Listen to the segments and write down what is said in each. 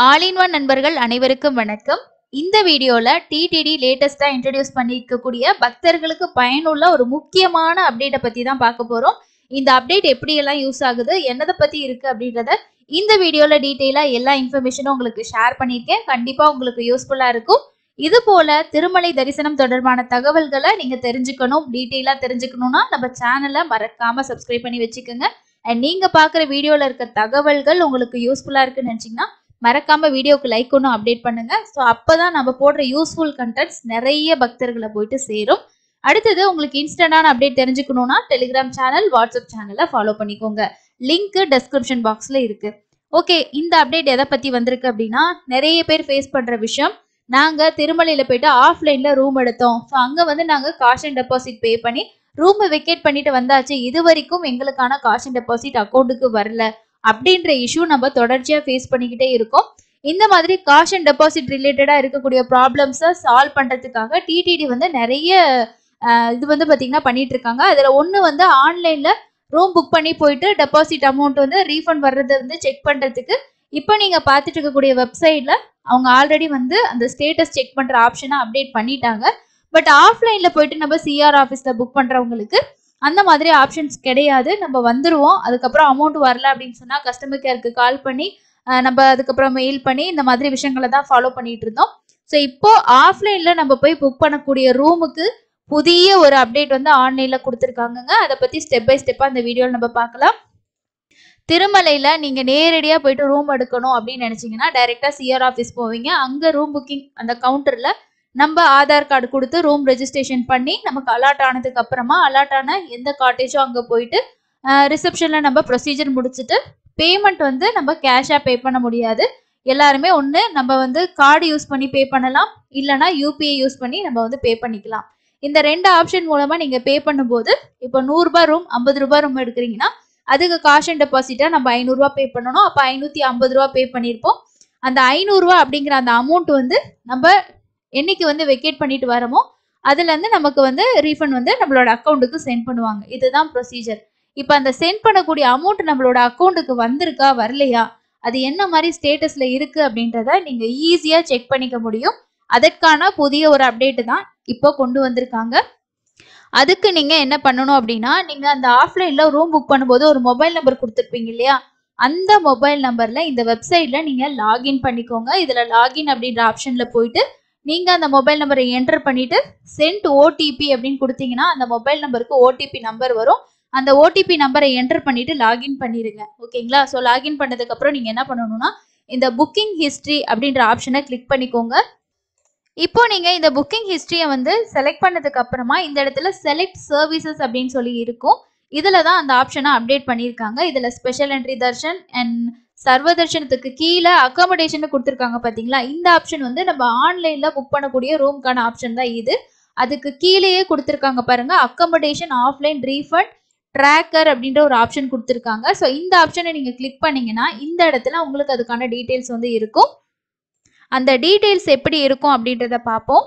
All in one நண்பர்கள் அனைவருக்கும் வணக்கம். இந்த வீடியோல டிடிடி லேட்டஸ்டா இன்ட்ரோடியூஸ் பண்ணிருக்கக்கூடிய பக்தர்களுக்கு பயனுள்ள ஒரு முக்கியமான அப்டேட்டை பத்தி தான் பார்க்க போறோம். இந்த அப்டேட் எப்படி எல்லாம் யூஸ் ஆகுது, என்னதை பத்தி இருக்கு அப்படின்றத இந்த வீடியோல டீடைலா எல்லா இன்ஃபர்மேஷனும் உங்களுக்கு ஷேர் பண்ணிருக்கேன். கண்டிப்பா உங்களுக்கு யூஸ்ஃபுல்லா இருக்கும். இது போல திருமலை தரிசனம் தொடர்பான தகவல்களை நீங்க தெரிஞ்சுக்கணும், டீடைலா தெரிஞ்சுக்கணும்னா நம்ம சேனலை மறக்காம சப்ஸ்கிரைப் பண்ணி வச்சுக்கோங்க. அண்ட் நீங்க பாக்குற வீடியோல இருக்க தகவல்கள் உங்களுக்கு யூஸ்ஃபுல்லா இருக்குன்னு நினைச்சீங்கன்னா மறக்காம வீடியோக்கு லைக் ஒன்றும் அப்டேட் பண்ணுங்க. ஸோ அப்பதான் நம்ம போடுற யூஸ்ஃபுல் கண்டென்ட்ஸ் நிறைய பக்தர்களை போயிட்டு சேரும். அடுத்தது உங்களுக்கு இன்ஸ்டன்டான அப்டேட் தெரிஞ்சுக்கணும்னா டெலிகிராம் சேனல், வாட்ஸ்அப் சேனலை ஃபாலோ பண்ணிக்கோங்க. லிங்க் டெஸ்கிரிப்ஷன் பாக்ஸ்ல இருக்கு. ஓகே, இந்த அப்டேட் எதை பத்தி வந்திருக்கு அப்படின்னா, நிறைய பேர் ஃபேஸ் பண்ற விஷயம், நாங்க திருமலையில போயிட்டு ஆஃப்லைன்ல ரூம் எடுத்தோம். ஸோ அங்க நாங்க காஷ் அண்ட் டெபாசிட் பே பண்ணி ரூம் வெக்கேட் பண்ணிட்டு வந்தாச்சு, இது வரைக்கும் எங்களுக்கான காஷ் அண்ட் டெபாசிட் அக்கௌண்ட்டுக்கு வரல அப்படின்ற இஷ்யூ நம்ம தொடர்ச்சியா ஃபேஸ் பண்ணிக்கிட்டே இருக்கோம். இந்த மாதிரி காஷ் அண்ட் டெபாசிட் ரிலேட்டடா இருக்கக்கூடிய ப்ராப்ளம்ஸை சால்வ் பண்றதுக்காக டிடிடி நிறைய இது பாத்தீங்கன்னா பண்ணிட்டு இருக்காங்க. அதுல ஒண்ணு ஆன்லைன்ல ரூம் புக் பண்ணி போயிட்டு டெபாசிட் அமௌண்ட் ரீஃபண்ட் வர்றதை செக் பண்றதுக்கு இப்போ நீங்க பார்த்துட்டு இருக்கக்கூடிய வெப்சைட்ல அவங்க ஆல்ரெடி அந்த ஸ்டேட்டஸ் செக் பண்ற ஆப்ஷனை அப்டேட் பண்ணிட்டாங்க. பட் ஆஃப்லைன்ல போயிட்டு நம்ம சிஆர் ஆஃபீஸ்ல புக் பண்றவங்களுக்கு அந்த மாதிரி ஆப்ஷன்ஸ் கிடையாது. நம்ம வந்துருவோம், அதுக்கப்புறம் அமௌண்ட் வரல அப்படின்னு சொன்னா கஸ்டமர் கேருக்கு கால் பண்ணி நம்ம அதுக்கப்புறம் மெயில் பண்ணி இந்த மாதிரி விஷயங்களை தான் ஃபாலோ பண்ணிட்டு இருந்தோம். ஸோ இப்போ ஆஃப்லைன்ல நம்ம போய் புக் பண்ணக்கூடிய ரூமுக்கு புதிய ஒரு அப்டேட் ஆன்லைன்ல கொடுத்துருக்காங்க. அதை பத்தி ஸ்டெப் பை ஸ்டெப்பா இந்த வீடியோவில் நம்ம பார்க்கலாம். திருமலையில நீங்க நேரடியா போயிட்டு ரூம் எடுக்கணும் அப்படின்னு நினைச்சீங்கன்னா டைரக்டா சிஆர் ஆஃபீஸ் போவீங்க. அங்க ரூம் புக்கிங் அந்த கவுண்டர்ல நம்ம ஆதார் கார்டு கொடுத்து ரூம் ரெஜிஸ்ட்ரேஷன் பண்ணி நமக்கு அலாட் ஆனதுக்கு அப்புறமா அலாட் ஆன எந்த காட்டேஜோ அங்க போயிட்டு ரிசப்ஷன்ல நம்ம ப்ரொசீஜர் முடிச்சுட்டு பேமெண்ட் நம்ம கேஷா பே பண்ண முடியாது. எல்லாருமே ஒன்று நம்ம கார்டு யூஸ் பண்ணி பே பண்ணலாம், இல்லைனா யூபிஐ யூஸ் பண்ணி நம்ம பே பண்ணிக்கலாம். இந்த ரெண்டு ஆப்ஷன் மூலமா நீங்க பே பண்ணும்போது இப்போ 100 ரூபாய் ரூம் 50 ரூபாய் ரூம் எடுக்கிறீங்கன்னா அதுக்கு காஷ் அண்ட் டெபாசிட்டா நம்ம 500 ரூபாய் பே பண்ணணும். அப்போ 550 ரூபாய் பே பண்ணியிருப்போம். அந்த 500 ரூபாய் அப்படிங்கிற அந்த அமௌண்ட் நம்ம என்னைக்கு வெக்கேட் பண்ணிட்டு வரமோ அதுல இருந்து நமக்கு ரீஃபண்ட் நம்மளோட அக்கௌண்ட்டுக்கு சென்ட் பண்ணுவாங்க. இதுதான் ப்ரொசீஜர். இப்போ அந்த சென்ட் பண்ணக்கூடிய அமௌண்ட் நம்மளோட அக்கௌண்ட்டுக்கு வந்திருக்கா வரலையா, அது என்ன மாதிரி ஸ்டேட்டஸ்ல இருக்கு அப்படின்றத நீங்க ஈஸியா செக் பண்ணிக்க முடியும். அதற்கான புதிய ஒரு அப்டேட் தான் இப்போ கொண்டு வந்திருக்காங்க. அதுக்கு நீங்க என்ன பண்ணணும் அப்படின்னா, நீங்க அந்த ஆஃப்லைன்ல ரூம் புக் பண்ணும்போது ஒரு மொபைல் நம்பர் கொடுத்துருப்பீங்க இல்லையா, அந்த மொபைல் நம்பர்ல இந்த வெப்சைட்ல நீங்க லாகின் பண்ணிக்கோங்க. இதுல லாகின் அப்படின்ற ஆப்ஷன்ல போயிட்டு நீங்க அந்த மொபைல் நம்பரை என்டர் பண்ணிட்டு சென்ட் ஓடிபி அப்படின்னு கொடுத்தீங்கன்னா அந்த மொபைல் நம்பருக்கு ஓடிபி நம்பர் வரும். அந்த ஓடிபி நம்பரை என்டர் பண்ணிட்டு லாகின் பண்ணிருங்க. ஓகேங்களா? ஸோ லாகின் பண்ணதுக்கு அப்புறம் நீங்க என்ன பண்ணணும்னா இந்த புக்கிங் ஹிஸ்டரி அப்படின்ற ஆப்ஷனை கிளிக் பண்ணிக்கோங்க. இப்போ நீங்க இந்த புக்கிங் ஹிஸ்டரியை செலக்ட் பண்ணதுக்கு அப்புறமா இந்த இடத்துல செலக்ட் சர்வீசஸ் அப்படின்னு சொல்லி இருக்கும். இதுல தான் அந்த ஆப்ஷனை அப்டேட் பண்ணியிருக்காங்க. இதுல ஸ்பெஷல் என்ட்ரி தர்ஷன் அண்ட் சர்வ தர்ஷனத்துக்கு கீழே அகாமடேஷன் கொடுத்துருக்காங்க பாத்தீங்களா. இந்த ஆப்ஷன் நம்ம ஆன்லைன்ல புக் பண்ணக்கூடிய ரூம்கான ஆப்ஷன் தான் இது. அதுக்கு கீழேயே கொடுத்துருக்காங்க பாருங்க, அகாமடேஷன் ஆஃப்லைன் ரீஃபண்ட் ட்ராக்கர் அப்படின்ற ஒரு ஆப்ஷன் கொடுத்துருக்காங்க. ஸோ இந்த ஆப்ஷனை நீங்க கிளிக் பண்ணீங்கன்னா இந்த இடத்துல உங்களுக்கு அதுக்கான டீட்டெயில்ஸ் இருக்கும். அந்த டீட்டெயில்ஸ் எப்படி இருக்கும் அப்படின்றத பார்ப்போம்.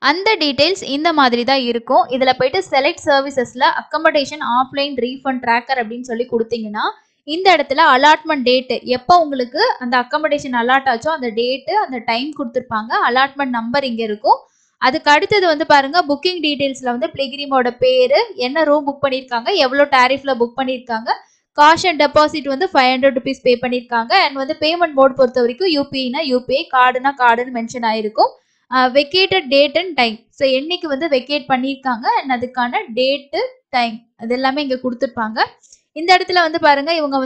அந்த டீட்டெயில்ஸ் இந்த மாதிரி தான் இருக்கும். இதில் போயிட்டு செலக்ட் சர்வீசஸில் அக்கமடேஷன் ஆஃப்லைன் ரீஃபண்ட் ட்ராக்கர் அப்படின்னு சொல்லி கொடுத்தீங்கன்னா இந்த இடத்துல அலாட்மெண்ட் டேட்டு, எப்போ உங்களுக்கு அந்த அக்கமடேஷன் அலாட் ஆச்சோ அந்த டேட்டு அந்த டைம் கொடுத்துருப்பாங்க. அலாட்மெண்ட் நம்பர் இங்கே இருக்கும். அதுக்கு அடுத்தது பாருங்க, புக்கிங் டீட்டெயில்ஸில் பிளிகிரிமோட பேர், என்ன ரூம் புக் பண்ணியிருக்காங்க, எவ்வளோ டேரிஃபில் புக் பண்ணியிருக்காங்க, cash and deposit 500 rupees pay பண்ணியிருக்காங்க. அண்ட் பேமெண்ட் மோட் பொறுத்த வரைக்கும் யூபிஐனா யூபிஐ, கார்டுனா கார்டுன்னு மென்ஷன் ஆயிருக்கும். Vacated date and time, so என்னைக்கு வெக்கேட் பண்ணியிருக்காங்க அண்ட் அதுக்கான டேட்டு டைம் அது எல்லாமே இங்கே கொடுத்துருப்பாங்க. இந்த இடத்துல பாருங்க, இவங்க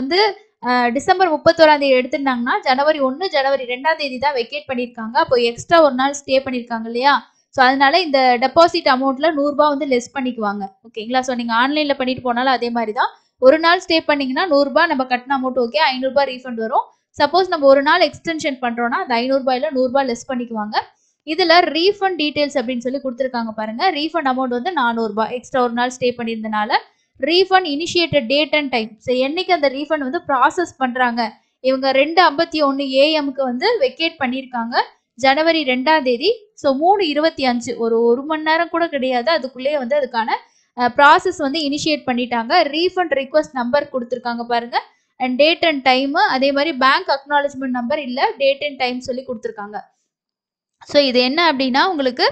டிசம்பர் 31 எடுத்திருந்தாங்கன்னா ஜனவரி 1 ஜனவரி 2 தான் வெக்கேட் பண்ணியிருக்காங்க. அப்போ எக்ஸ்ட்ரா ஒரு நாள் ஸ்டே பண்ணியிருக்காங்க இல்லையா. ஸோ அதனால இந்த டெபாசிட் அமௌண்ட்ல 100 ரூபாய் லெஸ் பண்ணிக்குவாங்க. ஓகேங்களா? ஸோ நீங்க ஆன்லைன்ல பண்ணிட்டு போனாலும் அதே மாதிரி தான். ஒரு நாள் ஸ்டே பண்ணீங்கன்னா 100 ரூபாய் நம்ம கட்டின அமௌண்ட் ஓகே, 500 ரூபாய் ரீஃபண்ட் வரும். சப்போஸ் நம்ம ஒரு நாள் எக்ஸ்டென்ஷன் பண்றோம்னா அந்த 500 ரூபாயில 100 ரூபாய் லெஸ் பண்ணிக்குவாங்க. இதுல ரீஃபண்ட் டீடைல்ஸ் அப்படின்னு சொல்லி கொடுத்துருக்காங்க பாருங்க. ரீஃபண்ட் அமௌண்ட் 400 ரூபாய், எக்ஸ்ட்ரா ஒரு நாள் ஸ்டே பண்ணியிருந்தனால. Refund initiated date and time, so என்னைக்கு அந்த ரீஃபண்ட் ப்ராசஸ் பண்றாங்க, இவங்க 2:51 AM வெக்கேட் பண்ணியிருக்காங்க ஜனவரி 2 ஸோ 3:25, ஒரு மணி நேரம் கூட கிடையாது, அதுக்குள்ளேயே அதுக்கான ப்ராசஸ் இனிஷியேட் பண்ணிட்டாங்க. ரீஃபண்ட் ரிக்வஸ்ட் நம்பர் கொடுத்துருக்காங்க பாருங்க. அண்ட் டேட் அண்ட் டைம், அதே மாதிரி பேங்க் அக்னாலஜ்மெண்ட் நம்பர் இல்ல டேட் அண்ட் டைம் சொல்லி கொடுத்துருக்காங்க. ஸோ இது என்ன அப்படின்னா உங்களுக்கு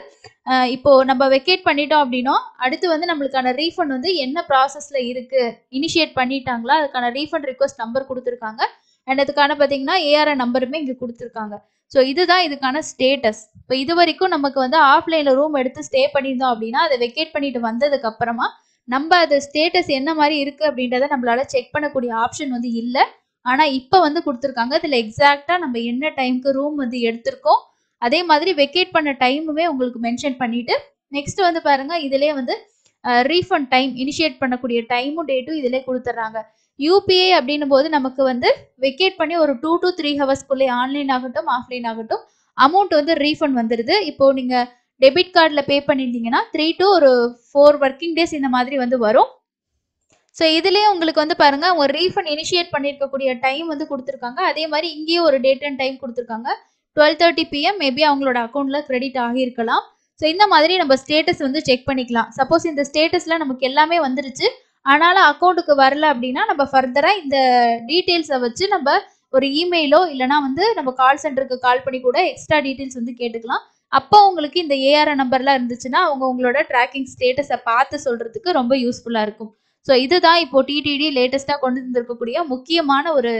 இப்போ நம்ம வெக்கேட் பண்ணிட்டோம் அப்படின்னா அடுத்து வந்து நம்மளுக்கான ரீஃபண்ட் வந்து என்ன ப்ராசஸ்ல இருக்கு, இனிஷியேட் பண்ணிட்டாங்களா, அதுக்கான ரீஃபண்ட் ரிக்வஸ்ட் நம்பர் கொடுத்துருக்காங்க. அண்ட் அதுக்கான பார்த்தீங்கன்னா ஏஆர்ஐ நம்பருமே இங்கே கொடுத்துருக்காங்க. ஸோ இதுதான் இதுக்கான ஸ்டேட்டஸ். இப்போ இது வரைக்கும் நமக்கு வந்து ஆஃப்லைனில் ரூம் எடுத்து ஸ்டே பண்ணியிருந்தோம் அப்படின்னா அதை வெக்கேட் பண்ணிட்டு வந்ததுக்கு அப்புறமா நம்ம அது ஸ்டேட்டஸ் என்ன மாதிரி இருக்கு அப்படின்றத நம்மளால செக் பண்ணக்கூடிய ஆப்ஷன் வந்து இல்லை. ஆனால் இப்போ வந்து கொடுத்துருக்காங்க. இதில் எக்ஸாக்டாக நம்ம என்ன டைமுக்கு ரூம் வந்து எடுத்திருக்கோம், அதே மாதிரி வெக்கேட் பண்ண டைமுமே உங்களுக்கு மென்ஷன் பண்ணிட்டு நெக்ஸ்ட் வந்து பாருங்க இதுலேயே வந்து ரீஃபண்ட் டைம் இனிஷியேட் பண்ணக்கூடிய டைமும் டேட்டும் இதிலே கொடுத்துட்றாங்க. யூபிஐ அப்படின்னும் போது நமக்கு வந்து வெக்கேட் பண்ணி ஒரு 2 to 3 ஹவர்ஸ்க்குள்ளே ஆன்லைன் ஆகட்டும் ஆஃப்லைன் ஆகட்டும் அமௌண்ட் வந்து ரீஃபண்ட் வந்துடுது. இப்போ நீங்க டெபிட் கார்டில் பே பண்ணியிருந்தீங்கன்னா 3 to 4 ஒர்க்கிங் டேஸ் இந்த மாதிரி வந்து வரும். ஸோ இதுலேயே உங்களுக்கு வந்து பாருங்க அவங்க ரீஃபண்ட் இனிஷியேட் பண்ணியிருக்கக்கூடிய டைம் வந்து கொடுத்துருக்காங்க. அதே மாதிரி இங்கேயும் ஒரு டேட் அண்ட் டைம் கொடுத்துருக்காங்க. 12:30 PM மேபி அவங்களோட அக்கௌண்ட்ல கிரெடிட் ஆகியிருக்கலாம். ஸோ இந்த மாதிரி நம்ம ஸ்டேட்டஸ் வந்து செக் பண்ணிக்கலாம். சப்போஸ் இந்த ஸ்டேட்டஸ்ல நமக்கு எல்லாமே வந்துருச்சு ஆனாலும் அக்கௌண்ட்டுக்கு வரல அப்படின்னா நம்ம ஃபர்தரா இந்த டீட்டெயில்ஸை வச்சு நம்ம ஒரு இமெயிலோ இல்லைனா வந்து நம்ம கால் சென்டருக்கு கால் பண்ணி கூட எக்ஸ்ட்ரா டீட்டெயில்ஸ் வந்து கேட்டுக்கலாம். அப்போ உங்களுக்கு இந்த ஏஆர்ஐ நம்பர்லாம் இருந்துச்சுன்னா அவங்க உங்களோட ட்ராக்கிங் ஸ்டேட்டஸை பார்த்து சொல்றதுக்கு ரொம்ப யூஸ்ஃபுல்லாக இருக்கும். ஸோ இதுதான் இப்போ டிடிடி லேட்டஸ்ட்டாக கொண்டு வந்திருக்கக்கூடிய முக்கியமான ஒரு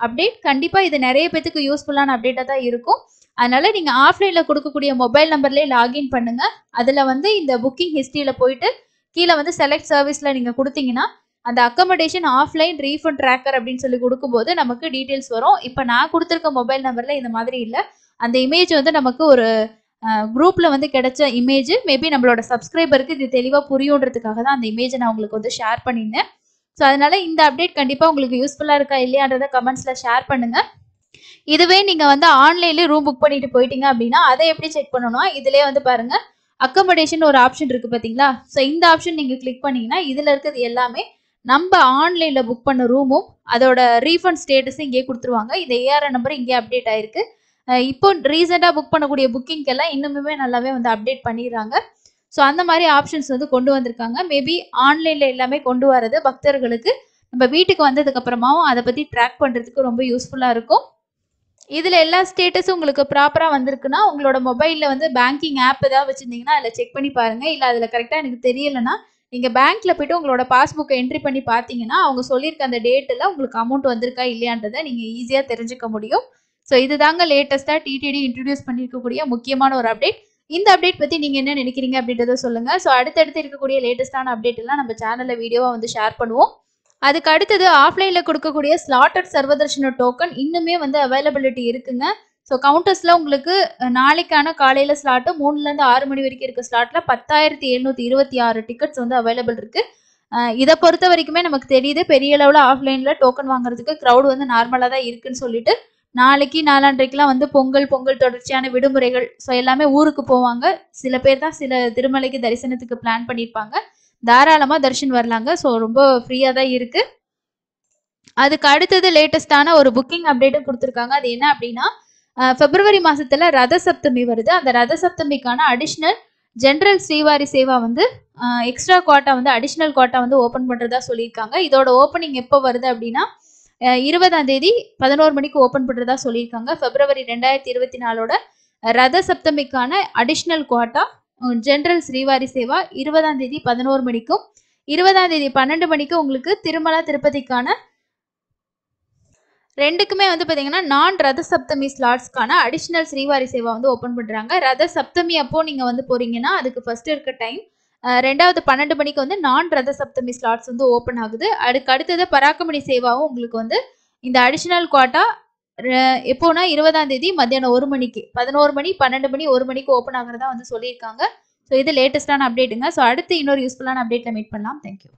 அப்டேட். கண்டிப்பாக இது நிறைய பேத்துக்கு யூஸ்ஃபுல்லான அப்டேட்டாக தான் இருக்கும். அதனால நீங்கள் ஆஃப்லைனில் கொடுக்கக்கூடிய மொபைல் நம்பர்லேயே லாகின் பண்ணுங்க. அதில் வந்து இந்த புக்கிங் ஹிஸ்ட்ரியில் போயிட்டு கீழே வந்து செலக்ட் சர்வீஸில் நீங்கள் கொடுத்தீங்கன்னா அந்த அக்கமடேஷன் ஆஃப்லைன் ரீஃபண்ட் ட்ராக்கர் அப்படின்னு சொல்லி கொடுக்கும்போது நமக்கு டீட்டெயில்ஸ் வரும். இப்போ நான் கொடுத்துருக்க மொபைல் நம்பரில் இந்த மாதிரி இல்லை. அந்த இமேஜ் வந்து நமக்கு ஒரு குரூப்பில் வந்து கிடைச்ச இமேஜ். மேபி நம்மளோட சப்ஸ்கிரைபருக்கு இது தெளிவாக புரியுன்றதுக்காக தான் அந்த இமேஜை நான் உங்களுக்கு வந்து ஷேர் பண்ணியிருந்தேன். ஸோ அதனால இந்த அப்டேட் கண்டிப்பாக உங்களுக்கு யூஸ்ஃபுல்லாக இருக்கா இல்லையான்றதை கமெண்ட்ஸில் ஷேர் பண்ணுங்க. இதுவே நீங்கள் வந்து ஆன்லைன்லேயே ரூம் புக் பண்ணிட்டு போயிட்டீங்க அப்படின்னா அதை எப்படி செக் பண்ணணும்னா இதிலே வந்து பாருங்க அக்கமடேஷன் ஒரு ஆப்ஷன் இருக்கு பார்த்தீங்களா. ஸோ இந்த ஆப்ஷன் நீங்கள் கிளிக் பண்ணீங்கன்னா இதில் இருக்கிறது எல்லாமே நம்ம ஆன்லைனில் புக் பண்ண ரூமும் அதோட ரீஃபண்ட் ஸ்டேட்டஸும் இங்கே கொடுத்துருவாங்க. இந்த ஏஆர்ஐ நம்பர் இங்கே அப்டேட் ஆயிருக்கு. இப்போ ரீசெண்டாக புக் பண்ணக்கூடிய புக்கிங்கெல்லாம் இன்னுமே நல்லாவே வந்து அப்டேட் பண்ணிடுறாங்க. ஸோ அந்த மாதிரி ஆப்ஷன்ஸ் வந்து கொண்டு வந்திருக்காங்க. மேபி ஆன்லைனில் எல்லாமே கொண்டு வரது பக்தர்களுக்கு நம்ம வீட்டுக்கு வந்ததுக்கு அப்புறமாவும் அதை பற்றி ட்ராக் பண்ணுறதுக்கு ரொம்ப யூஸ்ஃபுல்லாக இருக்கும். இதில் எல்லா ஸ்டேட்டஸும் உங்களுக்கு ப்ராப்பராக வந்திருக்குன்னா உங்களோட மொபைலில் வந்து பேங்கிங் ஆப் ஏதாவது வச்சுருந்தீங்கன்னா அதில் செக் பண்ணி பாருங்கள். இல்லை அதில் கரெக்டாக எனக்கு தெரியலைன்னா நீங்கள் பேங்க்கில் போய்ட்டு உங்களோட பாஸ்புக்கை என்ட்ரி பண்ணி பார்த்தீங்கன்னா அவங்க சொல்லியிருக்க அந்த டேட்டில் உங்களுக்கு அமௌண்ட் வந்திருக்கா இல்லையான்றதை நீங்கள் ஈஸியாக தெரிஞ்சுக்க முடியும். ஸோ இதுதாங்க லேட்டஸ்ட்டாக டிடிடி இன்ட்ரடியூஸ் பண்ணியிருக்கக்கூடிய முக்கியமான ஒரு அப்டேட். இந்த அப்டேட் பற்றி நீங்கள் என்ன நினைக்கிறீங்க அப்படின்றத சொல்லுங்கள். ஸோ அடுத்தடுத்து இருக்கக்கூடிய லேட்டஸ்ட்டான அப்டேட் எல்லாம் நம்ம சேனலில் வீடியோவாக வந்து ஷேர் பண்ணுவோம். அதுக்கு அடுத்தது ஆஃப்லைனில் கொடுக்கக்கூடிய ஸ்லாட்டட் சர்வதர்ஷன டோக்கன் இன்னுமே வந்து அவைலபிலிட்டி இருக்குங்க. ஸோ கவுண்டர்ஸில் உங்களுக்கு நாளைக்கான காலையில் ஸ்லாட்டு 3லேருந்து 6 மணி வரைக்கும் இருக்க ஸ்லாட்டில் 10,726 டிக்கெட்ஸ் வந்து அவைலபிள் இருக்குது. இதை பொறுத்த வரைக்குமே நமக்கு தெரியுது பெரிய அளவில் ஆஃப்லைனில் டோக்கன் வாங்குறதுக்கு க்ரௌட் வந்து நார்மலாக தான் இருக்குன்னு சொல்லிட்டு நாளைக்கு நாளான்றைக்கெலாம் வந்து பொங்கல் தொடர்ச்சியான விடுமுறைகள். ஸோ எல்லாமே ஊருக்கு போவாங்க. சில பேர் தான் சில திருமலைக்கு தரிசனத்துக்கு பிளான் பண்ணியிருப்பாங்க. தாராளமாக தரிசனம் வரலாங்க. ஸோ ரொம்ப ஃப்ரீயாக தான் இருக்குது. அதுக்கு அடுத்தது லேட்டஸ்டான ஒரு புக்கிங் அப்டேட்டும் கொடுத்துருக்காங்க. அது என்ன அப்படின்னா பிப்ரவரி மாதத்தில் ரத சப்தமி வருது. அந்த ரத சப்தமிக்கான அடிஷ்னல் ஜென்ரல் ஸ்ரீவாரி சேவா வந்து எக்ஸ்ட்ரா குவாட்டா வந்து அடிஷ்னல் குவாட்டா வந்து ஓப்பன் பண்ணுறதா சொல்லியிருக்காங்க. இதோட ஓப்பனிங் எப்போ வருது அப்படின்னா 20ஆம் தேதி 11 மணிக்கு ஓப்பன் பண்ணுறதா சொல்லியிருக்காங்க. பிப்ரவரி 2024 ரத சப்தமிக்கான additional quota general Srivari seva 20ஆம் தேதி 11 மணிக்கும் 20ஆம் தேதி 12 மணிக்கு உங்களுக்கு திருமலா திருப்பதிக்கான ரெண்டுக்குமே வந்து பார்த்தீங்கன்னா நான் ரத சப்தமி ஸ்லாட்ஸ்க்கான அடிஷ்னல் ஸ்ரீவாரி சேவா வந்து ஓப்பன் பண்ணுறாங்க. ரத சப்தமி அப்போ நீங்கள் வந்து போறீங்கன்னா அதுக்கு ஃபர்ஸ்ட் இருக்க டைம், ரெண்டாவது 12 மணிக்கு வந்து நான் ரத சப்தமி ஸ்லாட்ஸ் வந்து ஓப்பன் ஆகுது. அதுக்கு அடுத்தது பராக்கமணி சேவாவும் உங்களுக்கு வந்து இந்த அடிஷ்னல் குவாட்டா எப்போனா 20ஆம் தேதி மத்தியானம் 1 மணிக்கு 11 மணி 12 மணி 1 மணிக்கு ஓப்பன் ஆகுறதா வந்து சொல்லியிருக்காங்க. ஸோ இது லேட்டஸ்டான அப்டேட்டுங்க. ஸோ அடுத்து இன்னொரு யூஸ்ஃபுல்லான அப்டேட்டில் மீட் பண்ணலாம். தேங்க்யூ.